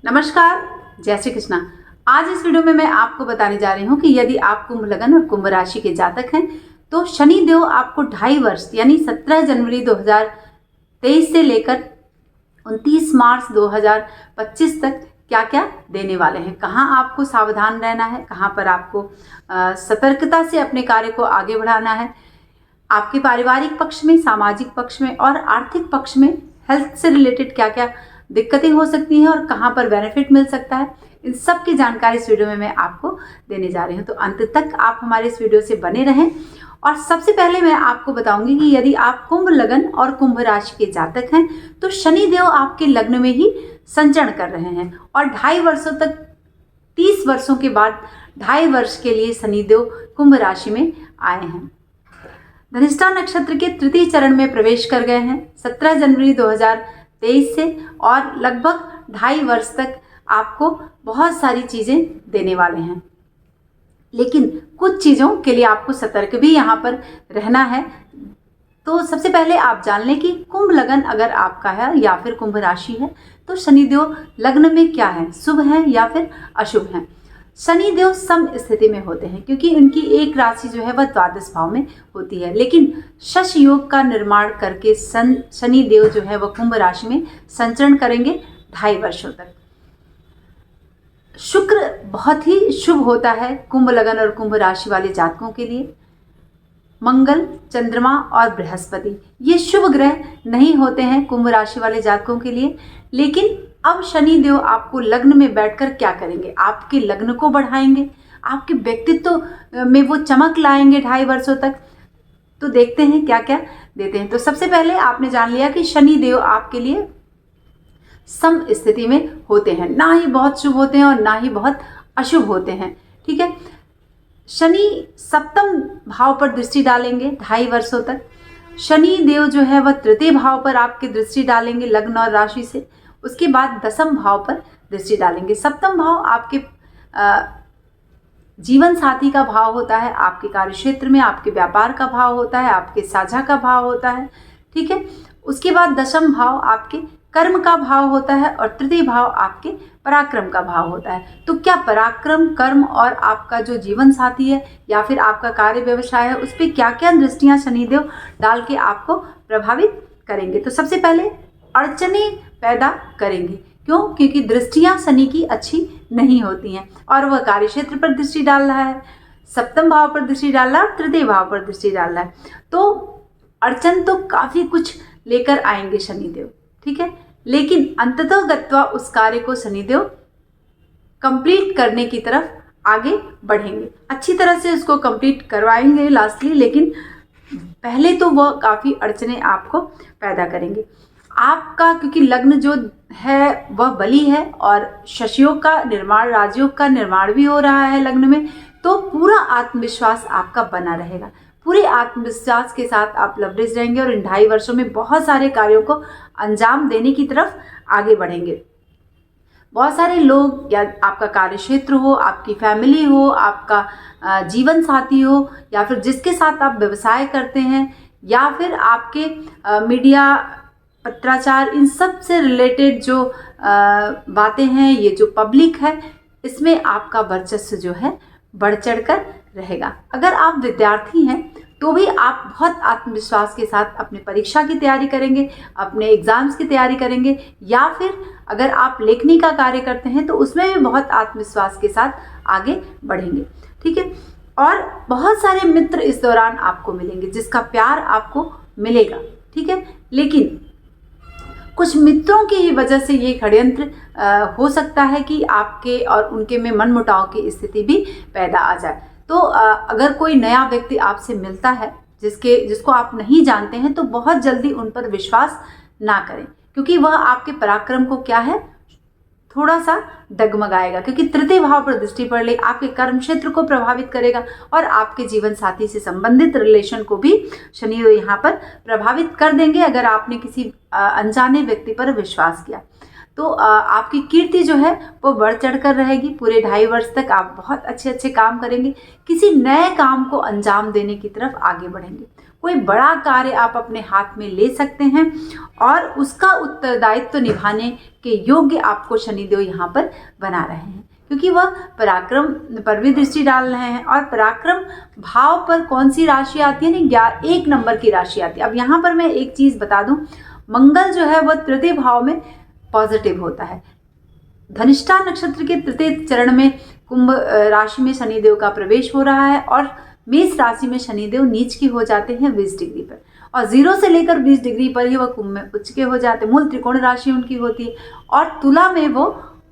नमस्कार, जय श्री कृष्णा। आज इस वीडियो में मैं आपको बताने जा रही हूँ कि यदि आप कुंभ लग्न और कुंभ राशि के जातक हैं तो शनि देव आपको 2.5 वर्ष यानी 17 जनवरी 2023 से लेकर 29 मार्च 2025 तक क्या क्या देने वाले हैं, कहाँ आपको सावधान रहना है, कहाँ पर आपको सतर्कता से अपने कार्य को आगे बढ़ाना है, आपके पारिवारिक पक्ष में, सामाजिक पक्ष में और आर्थिक पक्ष में हेल्थ से रिलेटेड क्या क्या दिक्कतें हो सकती हैं और कहाँ पर बेनिफिट मिल सकता है, इन सब की जानकारी इस वीडियो में मैं आपको देने जा रही हूँ। तो अंत तक आप हमारे इस वीडियो से बने रहें। और सबसे पहले मैं आपको बताऊंगी कि यदि आप कुंभ लग्न और कुंभ राशि के जातक हैं तो शनि देव आपके लग्न में ही संचरण कर रहे हैं और 2.5 वर्षों तक, 30 वर्षों के बाद 2.5 वर्ष के लिए शनि देव कुंभ राशि में आए हैं। धनिष्ठा नक्षत्र के तृतीय चरण में प्रवेश कर गए हैं 17 जनवरी 2023 से और लगभग 2.5 वर्ष तक आपको बहुत सारी चीज़ें देने वाले हैं, लेकिन कुछ चीज़ों के लिए आपको सतर्क भी यहाँ पर रहना है। तो सबसे पहले आप जान लें कि कुंभ लग्न अगर आपका है या फिर कुंभ राशि है तो शनिदेव लग्न में क्या है, शुभ है या फिर अशुभ है। शनिदेव सम स्थिति में होते हैं क्योंकि उनकी एक राशि जो है वह द्वादश भाव में होती है, लेकिन शश योग का निर्माण करके शनिदेव जो है वह कुंभ राशि में संचरण करेंगे 2.5 वर्षों तक। शुक्र बहुत ही शुभ होता है कुंभ लग्न और कुंभ राशि वाले जातकों के लिए। मंगल, चंद्रमा और बृहस्पति ये शुभ ग्रह नहीं होते हैं कुंभ राशि वाले जातकों के लिए, लेकिन अब शनि देव आपको लग्न में बैठकर क्या करेंगे, आपके लग्न को बढ़ाएंगे, आपके व्यक्तित्व में वो चमक लाएंगे 2.5 वर्षों तक। तो देखते हैं क्या क्या देते हैं। तो सबसे पहले आपने जान लिया कि शनि देव आपके लिए सम स्थिति में होते हैं, ना ही बहुत शुभ होते हैं और ना ही बहुत अशुभ होते हैं। ठीक है, शनि सप्तम भाव पर दृष्टि डालेंगे 2.5 वर्षों तक। शनि देव जो है वह तृतीय भाव पर आपकी दृष्टि डालेंगे लग्न और राशि से, उसके बाद दसम भाव पर दृष्टि डालेंगे। सप्तम भाव आपके जीवन साथी का भाव होता है, आपके कार्यक्षेत्र में आपके व्यापार का भाव होता है, आपके साझा का भाव होता है। ठीक है, उसके बाद दशम भाव आपके कर्म का भाव होता है और तृतीय भाव आपके पराक्रम का भाव होता है। तो क्या पराक्रम, कर्म और आपका जो जीवन साथी है या फिर आपका कार्य व्यवसाय है, उस पर क्या क्या दृष्टियां शनिदेव डाल के आपको प्रभावित करेंगे। तो सबसे पहले अड़चने पैदा करेंगे। क्यों? क्योंकि दृष्टियां शनि की अच्छी नहीं होती हैं और वह कार्यक्षेत्र पर दृष्टि डाल रहा है, सप्तम भाव पर दृष्टि डाल रहा है, तृतीय भाव पर दृष्टि डाल रहा है। तो अड़चन तो काफ़ी कुछ लेकर आएंगे शनिदेव। ठीक है, लेकिन अंततः गत्वा उस कार्य को शनिदेव कंप्लीट करने की तरफ आगे बढ़ेंगे, अच्छी तरह से उसको कंप्लीट करवाएंगे लास्टली, लेकिन पहले तो वह काफ़ी अड़चने आपको पैदा करेंगे। आपका क्योंकि लग्न जो है वह बली है और शशयोग का निर्माण, राजयोग का निर्माण भी हो रहा है लग्न में, तो पूरा आत्मविश्वास आपका बना रहेगा। पूरे आत्मविश्वास के साथ आप लवरेज रहेंगे और इन 2.5 वर्षों में बहुत सारे कार्यों को अंजाम देने की तरफ आगे बढ़ेंगे। बहुत सारे लोग, या आपका कार्यक्षेत्र हो, आपकी फैमिली हो, आपका जीवन साथी हो, या फिर जिसके साथ आप व्यवसाय करते हैं, या फिर आपके मीडिया, पत्राचार, इन सब से रिलेटेड जो बातें हैं, ये जो पब्लिक है, इसमें आपका वर्चस्व जो है बढ़ चढ़ कर रहेगा। अगर आप विद्यार्थी हैं तो भी आप बहुत आत्मविश्वास के साथ अपने परीक्षा की तैयारी करेंगे, अपने एग्जाम्स की तैयारी करेंगे, या फिर अगर आप लेखनी का कार्य करते हैं तो उसमें भी बहुत आत्मविश्वास के साथ आगे बढ़ेंगे। ठीक है, और बहुत सारे मित्र इस दौरान आपको मिलेंगे जिसका प्यार आपको मिलेगा। ठीक है, लेकिन कुछ मित्रों की ही वजह से ये षड्यंत्र हो सकता है कि आपके और उनके में मनमुटाव की स्थिति भी पैदा आ जाए। तो अगर कोई नया व्यक्ति आपसे मिलता है जिसको आप नहीं जानते हैं तो बहुत जल्दी उन पर विश्वास ना करें, क्योंकि वह आपके पराक्रम को क्या है, थोड़ा सा डगमगाएगा, क्योंकि तृतीय भाव पर दृष्टि पड़ ले, आपके कर्म क्षेत्र को प्रभावित करेगा और आपके जीवन साथी से संबंधित रिलेशन को भी शनि यहाँ पर प्रभावित कर देंगे अगर आपने किसी अनजाने व्यक्ति पर विश्वास किया। तो आपकी कीर्ति जो है वो बढ़ चढ़ कर रहेगी। पूरे 2.5 वर्ष तक आप बहुत अच्छे अच्छे काम करेंगे, किसी नए काम को अंजाम देने की तरफ आगे बढ़ेंगे। कोई बड़ा कार्य आप अपने हाथ में ले सकते हैं और उसका उत्तरदायित्व निभाने के योग्य आपको शनिदेव यहाँ पर बना रहे हैं, क्योंकि वह पराक्रम पर भी दृष्टि डाल रहे हैं। और पराक्रम भाव पर कौन सी राशि आती है ना, 1 नंबर की राशि आती है। अब यहाँ पर मैं एक चीज़ बता दूं, मंगल जो है वह तृतीय भाव में पॉजिटिव होता है। धनिष्ठा नक्षत्र के तृतीय चरण में कुंभ राशि में शनिदेव का प्रवेश हो रहा है और मेष राशि में शनिदेव नीच की हो जाते हैं 20 डिग्री पर, और 0 से लेकर 20 डिग्री पर ही वह कुंभ में उच्च के हो जाते हैं। मूल त्रिकोण राशि उनकी होती है और तुला में वो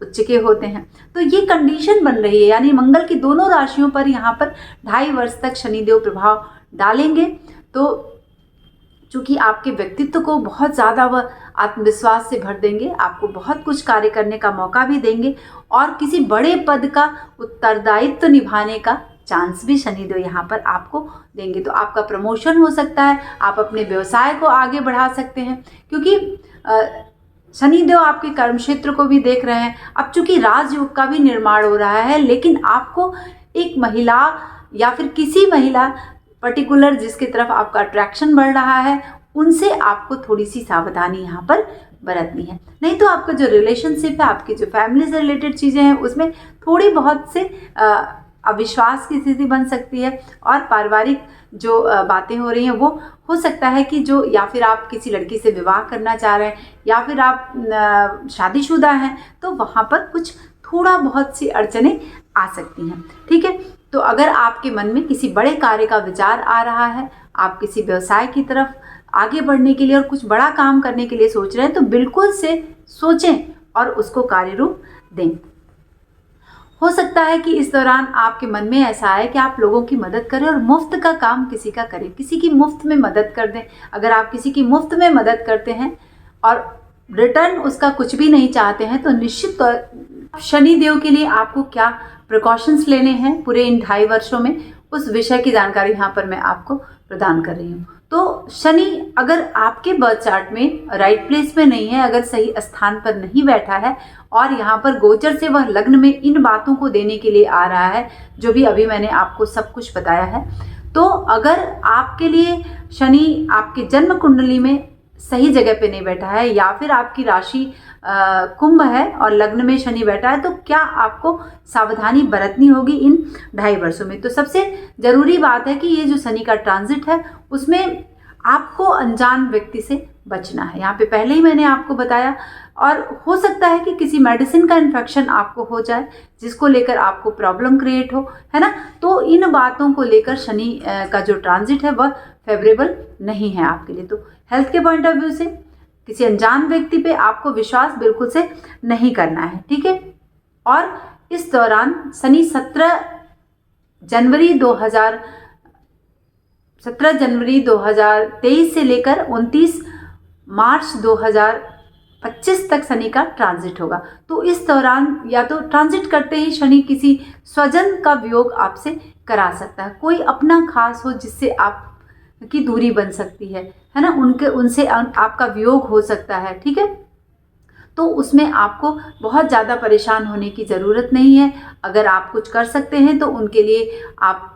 उच्च के होते हैं। तो ये कंडीशन बन रही है, यानी मंगल की दोनों राशियों पर यहाँ पर 2.5 वर्ष तक शनिदेव प्रभाव डालेंगे। तो चूँकि आपके व्यक्तित्व को बहुत ज़्यादा वह आत्मविश्वास से भर देंगे, आपको बहुत कुछ कार्य करने का मौका भी देंगे और किसी बड़े पद का उत्तरदायित्व निभाने का चांस भी शनिदेव यहाँ पर आपको देंगे। तो आपका प्रमोशन हो सकता है, आप अपने व्यवसाय को आगे बढ़ा सकते हैं, क्योंकि शनिदेव आपके कर्म क्षेत्र को भी देख रहे हैं। अब चूंकि राजयोग का भी निर्माण हो रहा है, लेकिन आपको एक महिला या फिर किसी महिला पर्टिकुलर जिसकी तरफ आपका अट्रैक्शन बढ़ रहा है, उनसे आपको थोड़ी सी सावधानी यहाँ पर बरतनी है। नहीं तो आपका जो रिलेशनशिप है, आपकी जो फैमिली से रिलेटेड चीज़ें हैं, उसमें थोड़ी बहुत से अविश्वास की स्थिति बन सकती है और पारिवारिक जो बातें हो रही हैं वो हो सकता है कि जो, या फिर आप किसी लड़की से विवाह करना चाह रहे हैं या फिर आप शादीशुदा हैं, तो वहाँ पर कुछ थोड़ा बहुत सी अड़चनें आ सकती हैं। ठीक है, तो अगर आपके मन में किसी बड़े कार्य का विचार आ रहा है, आप किसी व्यवसाय की तरफ आगे बढ़ने के लिए और कुछ बड़ा काम करने के लिए सोच रहे हैं, तो बिल्कुल से सोचें और उसको कार्य रूप दें। हो सकता है कि इस दौरान आपके मन में ऐसा आए कि आप लोगों की मदद करें और मुफ्त का काम किसी का करें, किसी की मुफ्त में मदद कर दें। अगर आप किसी की मुफ्त में मदद करते हैं और रिटर्न उसका कुछ भी नहीं चाहते हैं, तो निश्चित तौर शनिदेव के लिए आपको क्या प्रिकॉशंस लेने हैं पूरे इन 2.5 वर्षों में, उस विषय की जानकारी यहाँ पर मैं आपको प्रदान कर रही हूँ। तो शनि अगर आपके बर्थ चार्ट में राइट प्लेस में नहीं है, अगर सही स्थान पर नहीं बैठा है और यहाँ पर गोचर से वह लग्न में इन बातों को देने के लिए आ रहा है जो भी अभी मैंने आपको सब कुछ बताया है, तो अगर आपके लिए शनि आपके जन्म कुंडली में सही जगह पे नहीं बैठा है या फिर आपकी राशि कुंभ है और लग्न में शनि बैठा है, तो क्या आपको सावधानी बरतनी होगी इन 2.5 वर्षों में। तो सबसे ज़रूरी बात है कि ये जो शनि का ट्रांजिट है उसमें आपको अनजान व्यक्ति से बचना है। यहाँ पे पहले ही मैंने आपको बताया, और हो सकता है कि किसी मेडिसिन का इन्फेक्शन आपको हो जाए जिसको लेकर आपको प्रॉब्लम क्रिएट हो, है ना। तो इन बातों को लेकर शनि का जो ट्रांजिट है वह फेवरेबल नहीं है आपके लिए। तो हेल्थ के पॉइंट ऑफ व्यू से किसी अनजान व्यक्ति पे आपको विश्वास बिल्कुल से नहीं करना है, ठीक है। और इस दौरान शनि 17 जनवरी 2023 से लेकर 29 मार्च 2025 तक शनि का ट्रांजिट होगा। तो इस दौरान या तो ट्रांजिट करते ही शनि किसी स्वजन का वियोग आपसे करा सकता है, कोई अपना खास हो जिससे आप की दूरी बन सकती है ना, उनसे आपका वियोग हो सकता है, ठीक है। तो उसमें आपको बहुत ज़्यादा परेशान होने की ज़रूरत नहीं है। अगर आप कुछ कर सकते हैं तो उनके लिए आप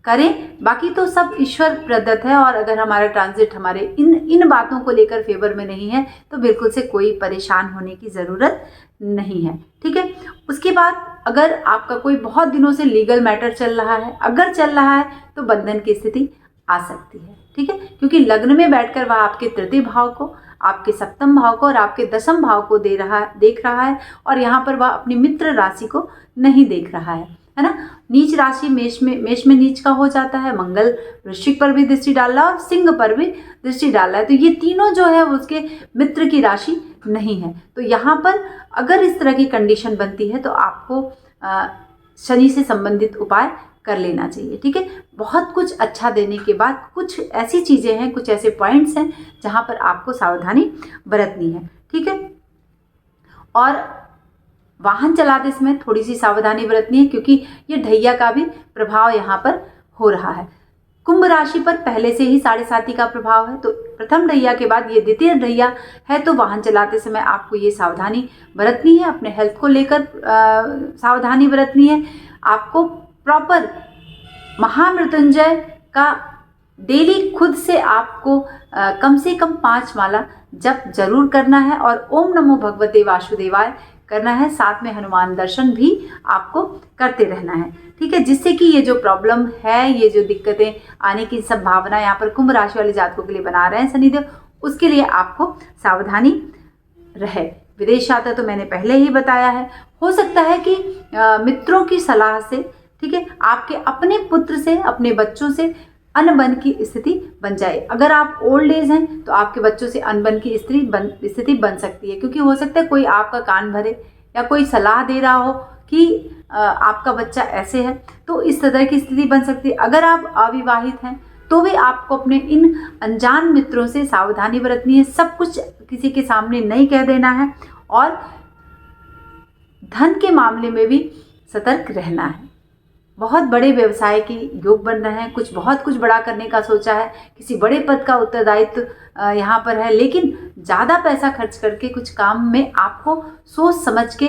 करें, बाकी तो सब ईश्वर प्रदत्त है। और अगर हमारा ट्रांजिट हमारे इन बातों को लेकर फेवर में नहीं है तो बिल्कुल से कोई परेशान होने की ज़रूरत नहीं है, ठीक है। उसके बाद अगर आपका कोई बहुत दिनों से लीगल मैटर चल रहा है, अगर चल रहा है तो बंधन की स्थिति आ सकती है, ठीक है, क्योंकि लग्न में बैठकर वह आपके तृतीय भाव को, आपके सप्तम भाव को और आपके दशम भाव को देख रहा है और यहाँ पर वह अपनी मित्र राशि को नहीं देख रहा है ना। नीच राशि मेष में नीच का हो जाता है, मंगल वृश्चिक पर भी दृष्टि डाल रहा है और सिंह पर भी दृष्टि डाल रहा है। तो ये तीनों जो है उसके मित्र की राशि नहीं है। तो यहाँ पर अगर इस तरह की कंडीशन बनती है तो आपको शनि से संबंधित उपाय कर लेना चाहिए, ठीक है। बहुत कुछ अच्छा देने के बाद कुछ ऐसी चीज़ें हैं, कुछ ऐसे पॉइंट्स हैं जहाँ पर आपको सावधानी बरतनी है, ठीक है। और वाहन चलाते समय थोड़ी सी सावधानी बरतनी है, क्योंकि ये ढैया का भी प्रभाव यहाँ पर हो रहा है। कुंभ राशि पर पहले से ही 7.5 का प्रभाव है, तो प्रथम ढैया के बाद ये द्वितीय ढैया है, तो वाहन चलाते समय आपको ये सावधानी बरतनी है, अपने हेल्थ को लेकर सावधानी बरतनी है। आपको प्रॉपर महामृत्युंजय का डेली खुद से आपको कम से कम 5 माला जप जरूर करना है और ओम नमो भगवते वासुदेवाय करना है। साथ में हनुमान दर्शन भी आपको करते रहना है, ठीक है, जिससे कि ये जो प्रॉब्लम है, ये जो दिक्कतें आने की संभावना यहाँ पर कुंभ राशि वाले जातकों के लिए बना रहे हैं शनिदेव, उसके लिए आपको सावधानी रहे। विदेश यात्रा तो मैंने पहले ही बताया है। हो सकता है कि मित्रों की सलाह से, ठीक है, आपके अपने पुत्र से, अपने बच्चों से अनबन की स्थिति बन जाए। अगर आप ओल्ड एज हैं तो आपके बच्चों से अनबन की स्थिति बन सकती है, क्योंकि हो सकता है कोई आपका कान भरे या कोई सलाह दे रहा हो कि आपका बच्चा ऐसे है, तो इस तरह की स्थिति बन सकती है। अगर आप अविवाहित हैं तो भी आपको अपने इन अनजान मित्रों से सावधानी बरतनी है। सब कुछ किसी के सामने नहीं कह देना है और धन के मामले में भी सतर्क रहना है। बहुत बड़े व्यवसाय के योग बन रहे हैं, बहुत कुछ बड़ा करने का सोचा है, किसी बड़े पद का उत्तरदायित्व यहाँ पर है, लेकिन ज़्यादा पैसा खर्च करके कुछ काम में आपको सोच समझ के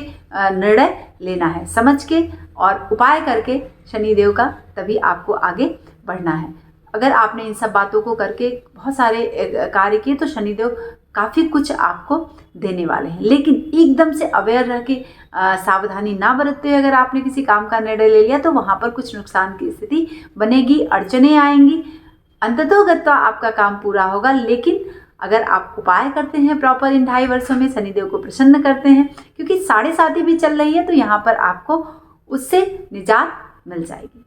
निर्णय लेना है, समझ के और उपाय करके शनिदेव का, तभी आपको आगे बढ़ना है। अगर आपने इन सब बातों को करके बहुत सारे कार्य किए तो शनिदेव काफ़ी कुछ आपको देने वाले हैं। लेकिन एकदम से अवेयर रह के सावधानी ना बरतते हुए अगर आपने किसी काम का निर्णय ले लिया तो वहाँ पर कुछ नुकसान की स्थिति बनेगी, अड़चने आएंगी। अंततोगत्वा आपका काम पूरा होगा, लेकिन अगर आप उपाय करते हैं प्रॉपर इन 2.5 वर्षों में, शनिदेव को प्रसन्न करते हैं, क्योंकि 7.5 भी चल रही है, तो यहाँ पर आपको उससे निजात मिल जाएगी।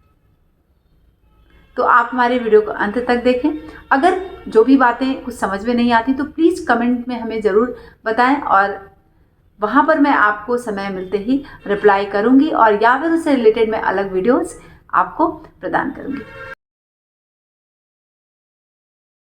तो आप हमारे वीडियो को अंत तक देखें। अगर जो भी बातें कुछ समझ में नहीं आती तो प्लीज़ कमेंट में हमें ज़रूर बताएं और वहाँ पर मैं आपको समय मिलते ही रिप्लाई करूँगी और या फिर उससे रिलेटेड मैं अलग वीडियोस आपको प्रदान करूँगी।